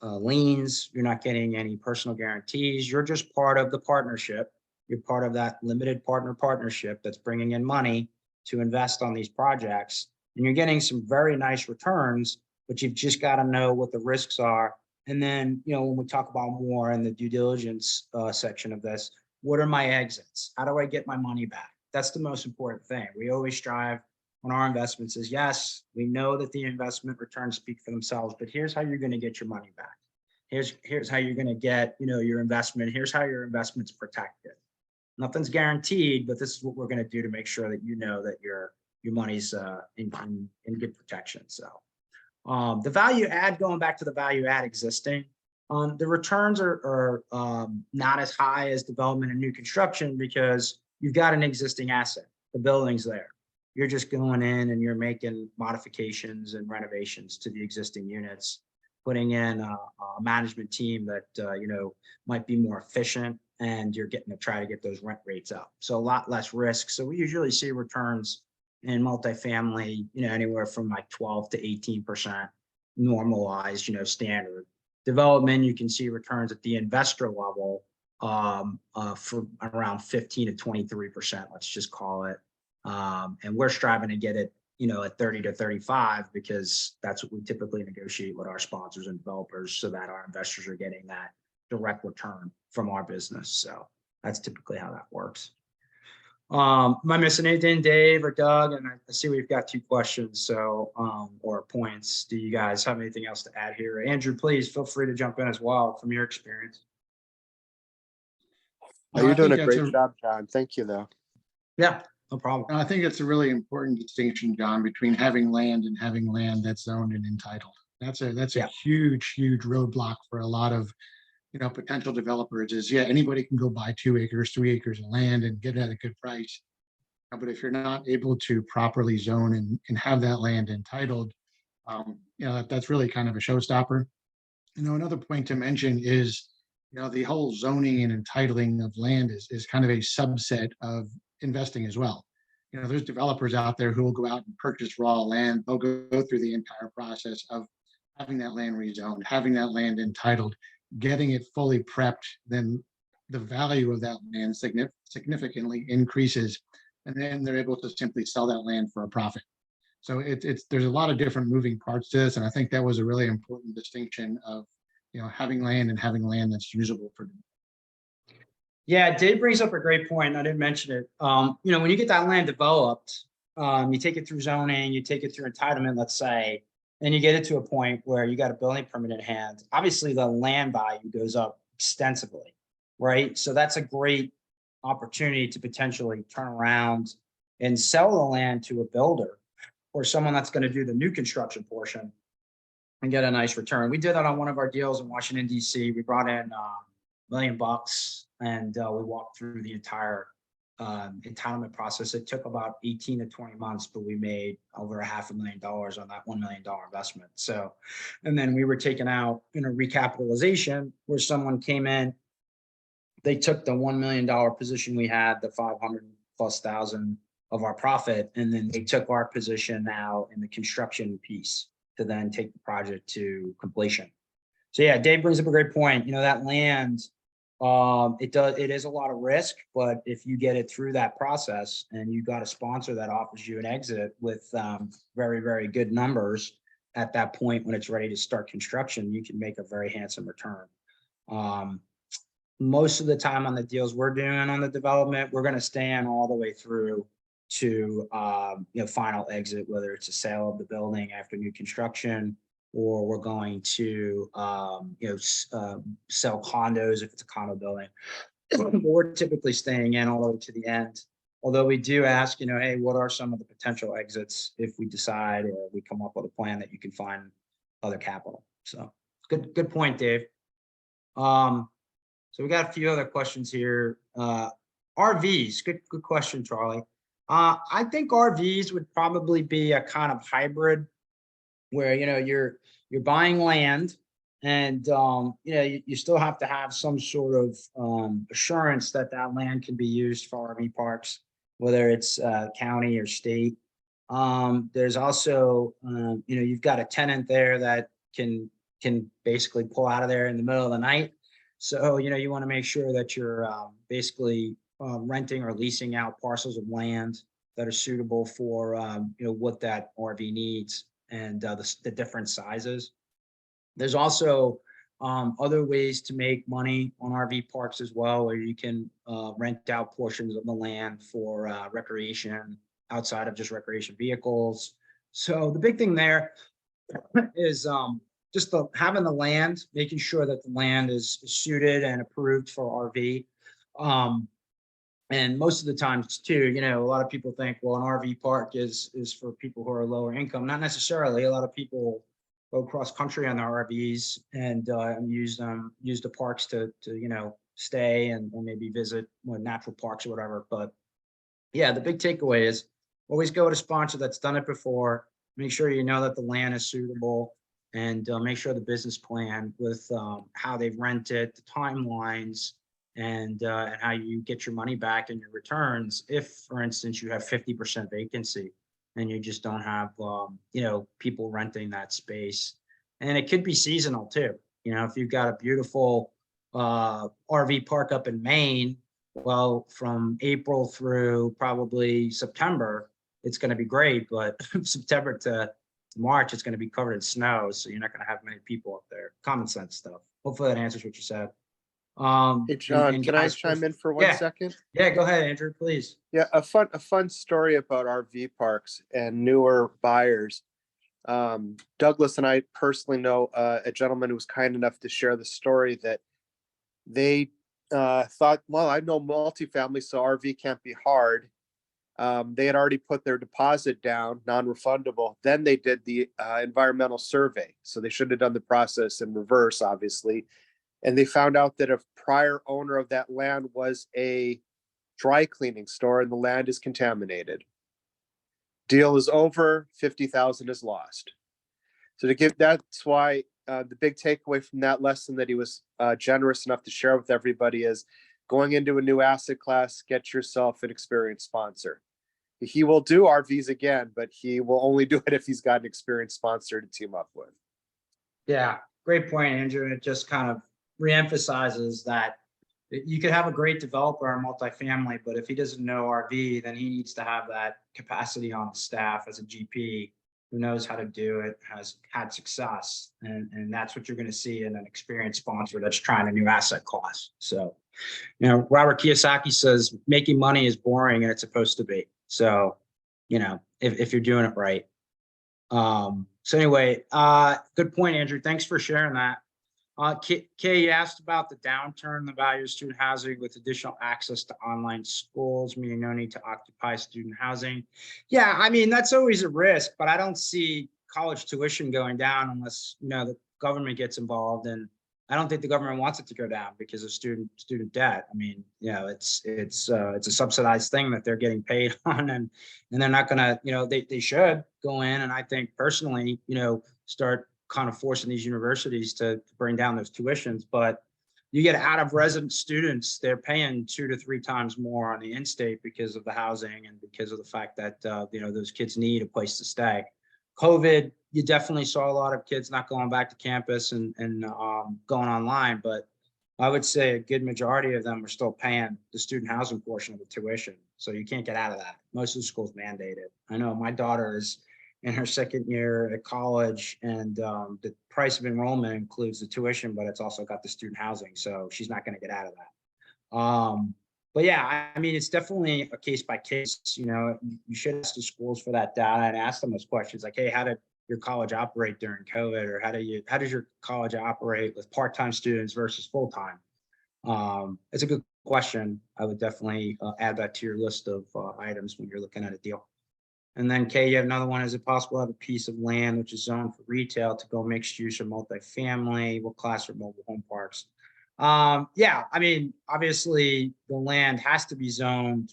liens, you're not getting any personal guarantees. You're just part of the partnership. You're part of that limited partnership that's bringing in money to invest on these projects. And you're getting some very nice returns, but you've just got to know what the risks are. And then, when we talk about more in the due diligence section of this, what are my exits? How do I get my money back? That's the most important thing. We always strive on our investments is, yes, we know that the investment returns speak for themselves, but here's how you're going to get your money back. Here's how you're going to get, your investment. Here's how your investment's protected. Nothing's guaranteed, but this is what we're going to do to make sure that that your money's in good protection. So the value add, going back to the value add existing, the returns are not as high as development and new construction because you've got an existing asset. The building's there. You're just going in and you're making modifications and renovations to the existing units, putting in a management team that might be more efficient, and you're getting to try to get those rent rates up. So a lot less risk. So we usually see returns in multifamily, anywhere from like 12 to 18% normalized, standard. Development, you can see returns at the investor level for around 15 to 23%, let's just call it. And we're striving to get it, at 30 to 35, because that's what we typically negotiate with our sponsors and developers, so that our investors are getting that direct return from our business. So that's typically how that works. Am I missing anything, Dave or Doug? And I see we've got 2 questions, so, or points. Do you guys have anything else to add here? Andrew, please feel free to jump in as well from your experience. No, Oh, you're I doing think a that's great job, John. Thank you, though. Yeah, no problem. I think it's a really important distinction, John, between having land and having land that's zoned and entitled. That's a Yeah. huge, huge roadblock for a lot of, potential developers is, yeah, anybody can go buy 2 acres, 3 acres of land and get it at a good price. But if you're not able to properly zone and have that land entitled, that's really kind of a showstopper. Another point to mention is, the whole zoning and entitling of land is kind of a subset of investing as well. There's developers out there who will go out and purchase raw land. They'll go through the entire process of having that land rezoned, having that land entitled, getting it fully prepped. Then the value of that land significantly increases, and then they're able to simply sell that land for a profit. So there's a lot of different moving parts to this, and I think that was a really important distinction of having land and having land that's usable for. Yeah, Dave brings up a great point. I didn't mention it. When you get that land developed, you take it through zoning, you take it through entitlement, let's say, and you get it to a point where you got a building permit in hand. Obviously, the land value goes up extensively, right? So that's a great opportunity to potentially turn around and sell the land to a builder or someone that's going to do the new construction portion and get a nice return. We did that on one of our deals in Washington, D.C. We brought in $1 million and we walked through the entire entitlement process. It took about 18 to 20 months, but we made over $500,000 on that $1 million investment. So, and then we were taken out in a recapitalization where someone came in, they took the $1 million position we had, the 500,000+ of our profit, and then they took our position now in the construction piece to then take the project to completion. So yeah, Dave brings up a great point. That land, it is a lot of risk, but if you get it through that process and you got a sponsor that offers you an exit with very, very good numbers at that point when it's ready to start construction, you can make a very handsome return. Most of the time on the deals we're doing on the development, we're going to stand all the way through to final exit, whether it's a sale of the building after new construction, or we're going to sell condos if it's a condo building. We're typically staying in all the way to the end. Although we do ask, hey, what are some of the potential exits if we decide or we come up with a plan that you can find other capital. So good point, Dave. So we got a few other questions here. RVs, good question, Charlie. I think RVs would probably be a kind of hybrid where, you're buying land and, you still have to have some sort of assurance that that land can be used for RV parks, whether it's county or state. There's also, you've got a tenant there that can basically pull out of there in the middle of the night. So, you want to make sure that you're basically renting or leasing out parcels of land that are suitable for, what that RV needs and the different sizes. There's also other ways to make money on RV parks as well, where you can rent out portions of the land for recreation outside of just recreation vehicles. So the big thing there is just having the land, making sure that the land is suited and approved for RV. And most of the times too, a lot of people think, well, an RV park is for people who are lower income. Not necessarily. A lot of people go cross country on their RVs and use the parks to stay and maybe visit natural parks or whatever. But yeah, the big takeaway is always go with a sponsor that's done it before. Make sure you know that the land is suitable, and make sure the business plan with how they rent it, the timelines, and how you get your money back and your returns. If, for instance, you have 50% vacancy and you just don't have, people renting that space. And it could be seasonal too. If you've got a beautiful RV park up in Maine, well, from April through probably September, it's going to be great. But September to March, it's going to be covered in snow. So you're not going to have many people up there. Common sense stuff. Hopefully that answers what you said. Hey, John, and can I guys, chime in for 1 yeah, second? yeah, go ahead, Andrew, please. Yeah, a fun story about RV parks and newer buyers. Douglas and I personally know a gentleman who was kind enough to share the story that they thought, well, I know multifamily, so RV can't be hard. They had already put their deposit down, non-refundable. Then they did the environmental survey. So they should have done the process in reverse, obviously. And they found out that a prior owner of that land was a dry cleaning store and the land is contaminated. Deal is over, 50,000 is lost. So that's why the big takeaway from that lesson that he was generous enough to share with everybody is going into a new asset class, get yourself an experienced sponsor. He will do RVs again, but he will only do it if he's got an experienced sponsor to team up with. Yeah, great point, Andrew. It just kind of reemphasizes that you could have a great developer in multifamily, but if he doesn't know RV, then he needs to have that capacity on his staff as a GP who knows how to do it, has had success. And that's what you're going to see in an experienced sponsor that's trying a new asset class. So, Robert Kiyosaki says making money is boring and it's supposed to be. So, if you're doing it right. So anyway, good point, Andrew. Thanks for sharing that. Kay, you asked about the downturn in the value of student housing with additional access to online schools, meaning no need to occupy student housing. Yeah, I mean, that's always a risk, but I don't see college tuition going down unless, the government gets involved. And I don't think the government wants it to go down because of student debt. I mean, it's a subsidized thing that they're getting paid on, and they're not gonna, they should go in, and I think personally, start kind of forcing these universities to bring down those tuitions. But you get out of resident students, they're paying 2 to 3 times more on the in-state because of the housing and because of the fact that those kids need a place to stay. COVID, you definitely saw a lot of kids not going back to campus and going online, but I would say a good majority of them are still paying the student housing portion of the tuition. So you can't get out of that. Most of the schools mandate it. I know my daughter is in her second year at college, and the price of enrollment includes the tuition, but it's also got the student housing. So she's not going to get out of that. But yeah, I mean, it's definitely a case by case. You should ask the schools for that data and ask them those questions like, hey, how did your college operate during COVID? Or how does your college operate with part-time students versus full-time? It's a good question. I would definitely add that to your list of items when you're looking at a deal. And then Kay, you have another one. Is it possible to have a piece of land which is zoned for retail to go mixed use or multifamily? What class or mobile home parks? Yeah, I mean, obviously the land has to be zoned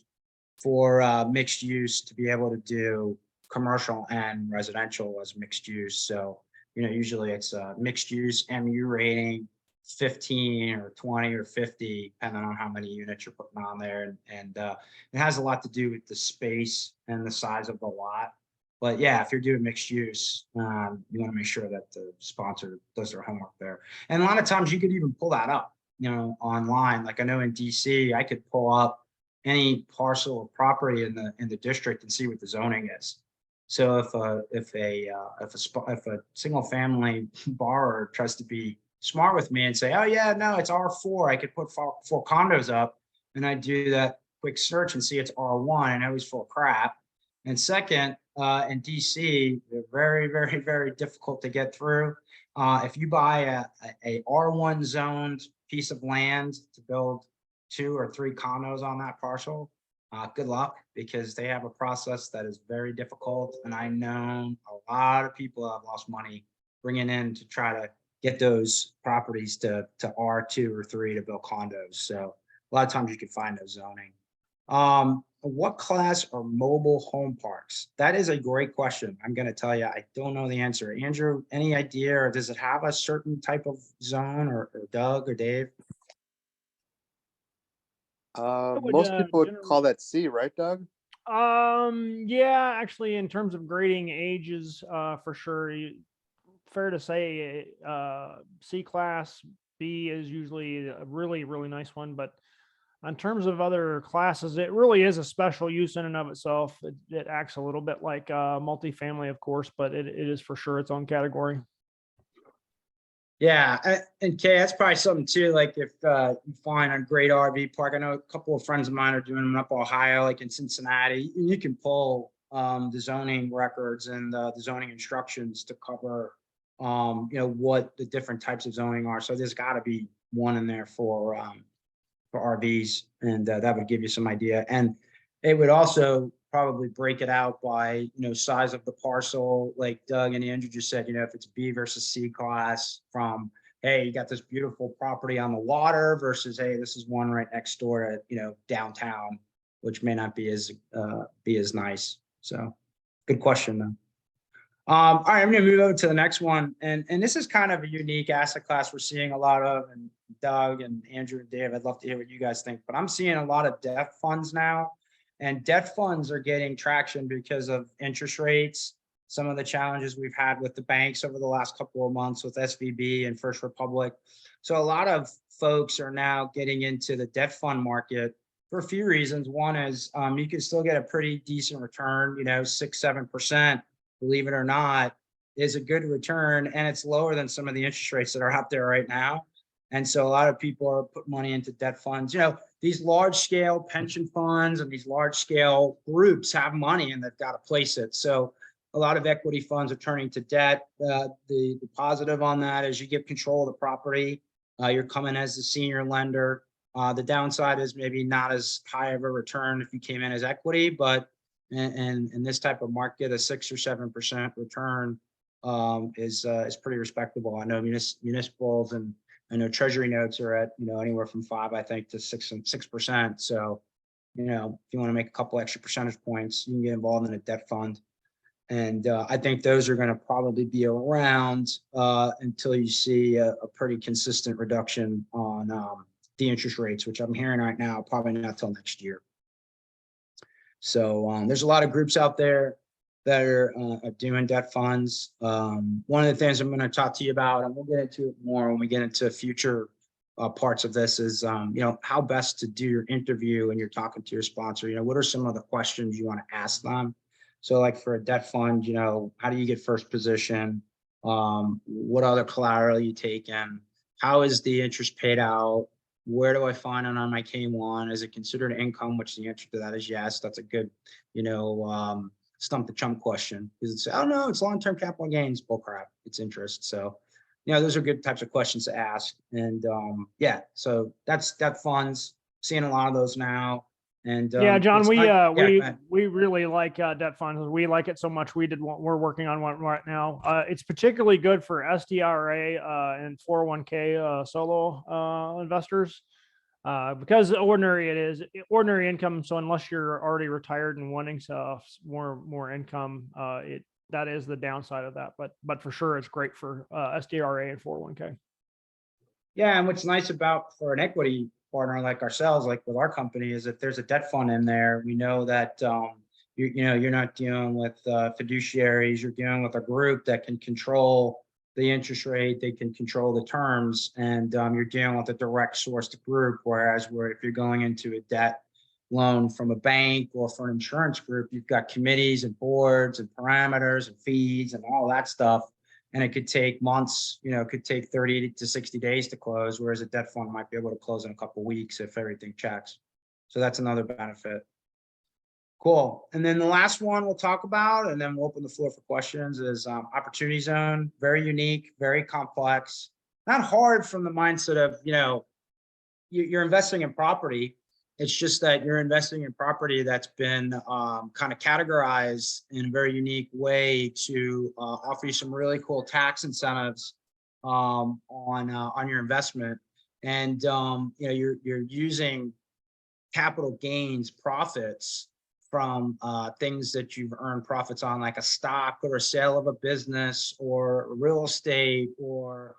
for mixed use to be able to do commercial and residential as mixed use. So, usually it's a mixed use MU rating, 15 or 20 or 50, depending on how many units you're putting on there. And it has a lot to do with the space and the size of the lot. But yeah, if you're doing mixed use, you want to make sure that the sponsor does their homework there. And a lot of times you could even pull that up, online. Like I know in DC, I could pull up any parcel of property in the district and see what the zoning is. So if a single family borrower tries to be smart with me and say, oh yeah, no, it's R4, I could put four condos up, and I do that quick search and see it's R1, and it was full of crap. And second, in DC, they're very, very, very difficult to get through. If you buy a R1 zoned piece of land to build 2 or 3 condos on that parcel, good luck, because they have a process that is very difficult. And I know a lot of people have lost money bringing in to try to get those properties to R2 or 3 to build condos. So a lot of times you can find no zoning. What class are mobile home parks? That is a great question. I'm going to tell you, I don't know the answer. Andrew, any idea, or does it have a certain type of zone, or Doug or Dave? would, Most people would generally- call that C, right, Doug? Yeah, actually, in terms of grading ages, for sure, fair to say, C class, B is usually a really, really nice one. But in terms of other classes, it really is a special use in and of itself. It acts a little bit like multifamily, of course, but it is for sure its own category. Yeah, and Kay, that's probably something too. Like if you find a great RV park, I know a couple of friends of mine are doing them up Ohio, like in Cincinnati. You can pull the zoning records and the zoning instructions to cover, what the different types of zoning are. So there's got to be one in there for RVs, and that would give you some idea. And it would also probably break it out by, size of the parcel, like Doug and Andrew just said, if it's B versus C class from, hey, you got this beautiful property on the water versus, hey, this is one right next door to, downtown, which may not be as nice. So good question though. All right, I'm gonna move over to the next one. And this is kind of a unique asset class we're seeing a lot of, and Doug and Andrew and Dave, I'd love to hear what you guys think, but I'm seeing a lot of debt funds now. And debt funds are getting traction because of interest rates, some of the challenges we've had with the banks over the last couple of months with SVB and First Republic. So a lot of folks are now getting into the debt fund market for a few reasons. One is you can still get a pretty decent return, 6-7%, believe it or not, is a good return. And it's lower than some of the interest rates that are out there right now. And so a lot of people are putting money into debt funds. These large scale pension funds and these large scale groups have money and they've got to place it. So a lot of equity funds are turning to debt. The positive on that is you get control of the property. You're coming as the senior lender. The downside is maybe not as high of a return if you came in as equity, but in this type of market, a 6 or 7% return is pretty respectable. I know municipals and I know treasury notes are at, anywhere from 5, I think, to 6%. So, if you want to make a couple extra percentage points, you can get involved in a debt fund. And I think those are going to probably be around until you see a pretty consistent reduction on the interest rates, which I'm hearing right now, probably not till next year. So there's a lot of groups out there that are doing debt funds. One of the things I'm going to talk to you about, and we'll get into it more when we get into future parts of this, is how best to do your interview when you're talking to your sponsor. What are some of the questions you want to ask them? So like for a debt fund, how do you get first position? What other collateral you taking? How is the interest paid out? Where do I find it on my K-1? Is it considered income? Which the answer to that is yes. That's a good, stump the chump question, because it's, oh no, it's long-term capital gains. Bull crap, it's interest. So, those are good types of questions to ask. And yeah, so that's debt funds. Seeing a lot of those now. And yeah, John, we really like debt funds. We like it so much. We're working on one right now. It's particularly good for SDRA and 401k solo investors because ordinary income. So unless you're already retired and wanting more income, that is the downside of that. But for sure, it's great for SDRA and 401k. Yeah, and what's nice about for an equity partner like ourselves, like with our company, is that there's a debt fund in there. We know that you're not dealing with fiduciaries. You're dealing with a group that can control the interest rate. They can control the terms, and you're dealing with a direct sourced group. Whereas if you're going into a debt loan from a bank or for an insurance group, you've got committees and boards and parameters and fees and all that stuff. And it could take months, it could take 30 to 60 days to close, whereas a debt fund might be able to close in a couple of weeks if everything checks. So that's another benefit. Cool. And then the last one we'll talk about, and then we'll open the floor for questions, is Opportunity Zone. Very unique, very complex, not hard from the mindset of, you're investing in property. It's just that you're investing in property that's been kind of categorized in a very unique way to offer you some really cool tax incentives on your investment. And you're using capital gains profits from things that you've earned profits on, like a stock or a sale of a business or real estate or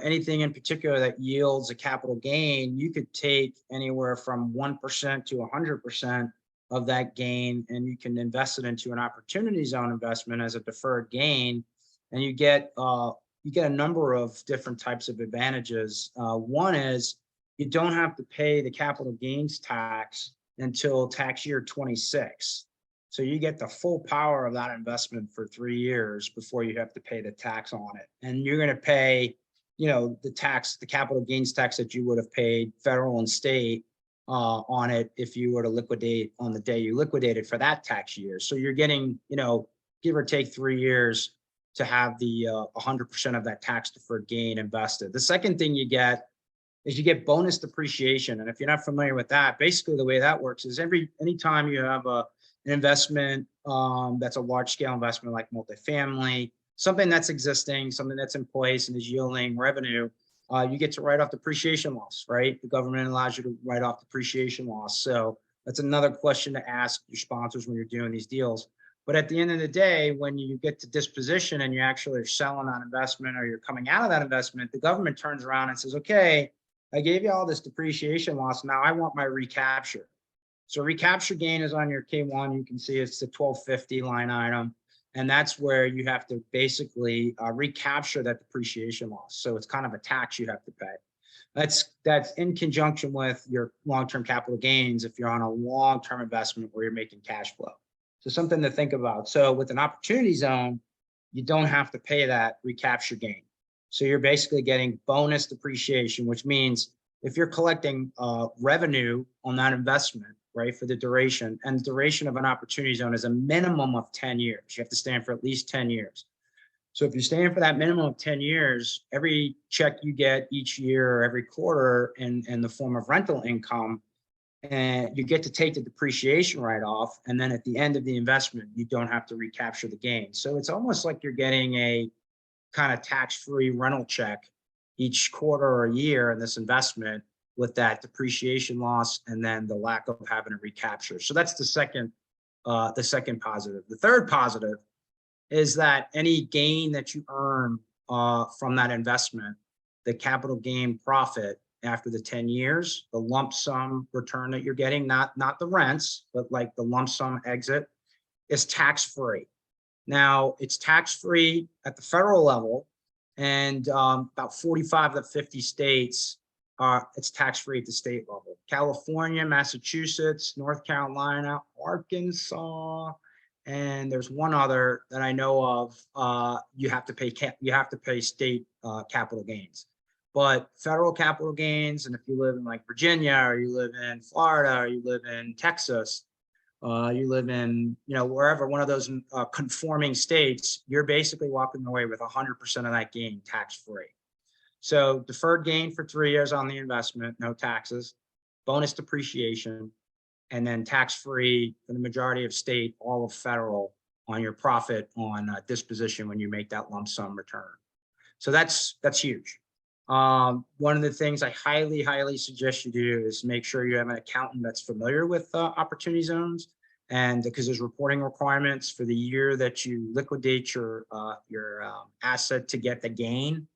anything in particular that yields a capital gain. You could take anywhere from 1% to 100% of that gain, and you can invest it into an Opportunity Zone investment as a deferred gain, and you get a number of different types of advantages. One is you don't have to pay the capital gains tax until tax year 26. So you get the full power of that investment for 3 years before you have to pay the tax on it. And you're going to pay, the tax, the capital gains tax that you would have paid federal and state on it if you were to liquidate on the day you liquidated for that tax year. So you're getting, give or take 3 years to have the 100% of that tax deferred gain invested. The second thing you get is you get bonus depreciation. And if you're not familiar with that, basically the way that works is anytime you have an investment that's a large scale investment like multifamily, something that's existing, something that's in place and is yielding revenue, you get to write off depreciation loss, right? The government allows you to write off depreciation loss. So that's another question to ask your sponsors when you're doing these deals. But at the end of the day, when you get to disposition and you actually are selling that investment or you're coming out of that investment, the government turns around and says, okay, I gave you all this depreciation loss. Now I want my recapture. So recapture gain is on your K1. You can see it's the 1250 line item. And that's where you have to basically recapture that depreciation loss. So it's kind of a tax you have to pay. That's in conjunction with your long-term capital gains if you're on a long-term investment where you're making cash flow. So something to think about. So with an opportunity zone, you don't have to pay that recapture gain. So you're basically getting bonus depreciation, which means if you're collecting revenue on that investment, right, for the duration, and the duration of an opportunity zone is a minimum of 10 years. You have to stay in for at least 10 years. So if you're staying for that minimum of 10 years, every check you get each year or every quarter in the form of rental income, and you get to take the depreciation write-off. And then at the end of the investment, you don't have to recapture the gain. So it's almost like you're getting a kind of tax-free rental check each quarter or year in this investment with that depreciation loss and then the lack of having a recapture. So that's the second positive. The third positive is that any gain that you earn from that investment, the capital gain profit after the 10 years, the lump sum return that you're getting, not the rents, but like the lump sum exit, is tax-free. Now it's tax-free at the federal level, and about 45 to 50 states it's tax-free at the state level. California, Massachusetts, North Carolina, Arkansas, and there's one other that I know of. You have to pay state capital gains, but federal capital gains, and if you live in like Virginia or you live in Florida or you live in Texas, you live in, wherever one of those conforming states, you're basically walking away with 100% of that gain tax-free. So deferred gain for 3 years on the investment, no taxes, bonus depreciation, and then tax-free for the majority of state, all of federal on your profit on disposition when you make that lump sum return. So that's huge. One of the things I highly suggest you do is make sure you have an accountant that's familiar with opportunity zones, and because there's reporting requirements for the year that you liquidate your asset to get the gain,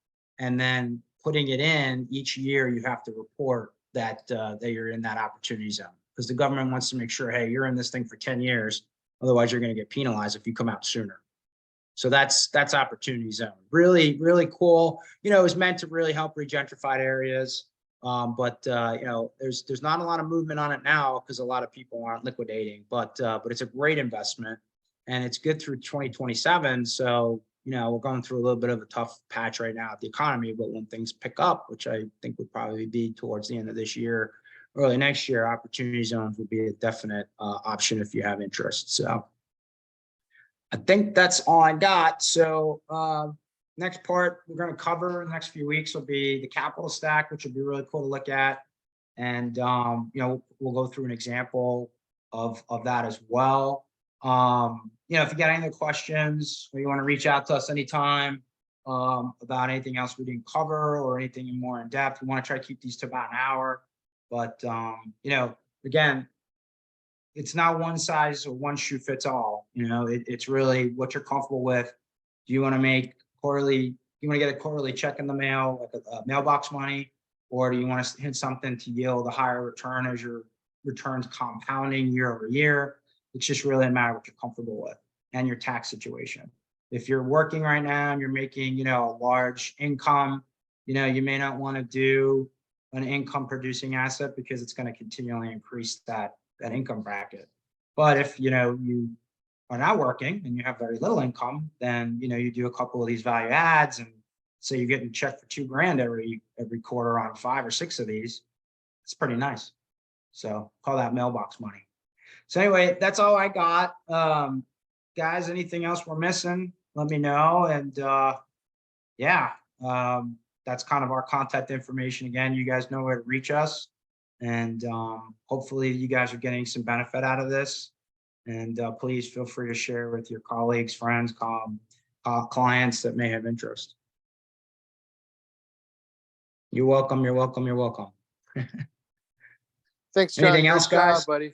and then putting it in each year, you have to report that that you're in that opportunity zone, because the government wants to make sure, hey, you're in this thing for 10 years, otherwise you're going to get penalized if you come out sooner. So that's opportunity zone. Really cool. It was meant to really help regentrified areas. But there's not a lot of movement on it now because a lot of people aren't liquidating, but it's a great investment and it's good through 2027. So, we're going through a little bit of a tough patch right now at the economy, but when things pick up, which I think would probably be towards the end of this year, early next year, opportunity zones would be a definite option if you have interest. So I think that's all I got. So next part we're going to cover in the next few weeks will be the capital stack, which would be really cool to look at. And, we'll go through an example of that as well. If you got any other questions or you want to reach out to us anytime about anything else we didn't cover or anything more in depth, we want to try to keep these to about an hour. But, again, it's not one size or one shoe fits all. It's really what you're comfortable with. Do you want to make quarterly? You want to get a quarterly check in the mail, like a mailbox money, or do you want to hit something to yield a higher return as your returns compounding year over year? It's just really a matter of what you're comfortable with and your tax situation. If you're working right now and you're making, a large income, you may not want to do an income producing asset because it's going to continually increase that income bracket. But if, you are not working and you have very little income, then, you know, you do a couple of these value adds and say you're getting a check for $2,000 every quarter on 5 or 6 of these. It's pretty nice. So call that mailbox money. So anyway, that's all I got. Guys, anything else we're missing, let me know. And yeah, that's kind of our contact information. Again, you guys know where to reach us. And hopefully you guys are getting some benefit out of this. And please feel free to share with your colleagues, friends, clients that may have interest. You're welcome. You're welcome. You're welcome. Thanks, John. Anything Great else, job, guys? buddy.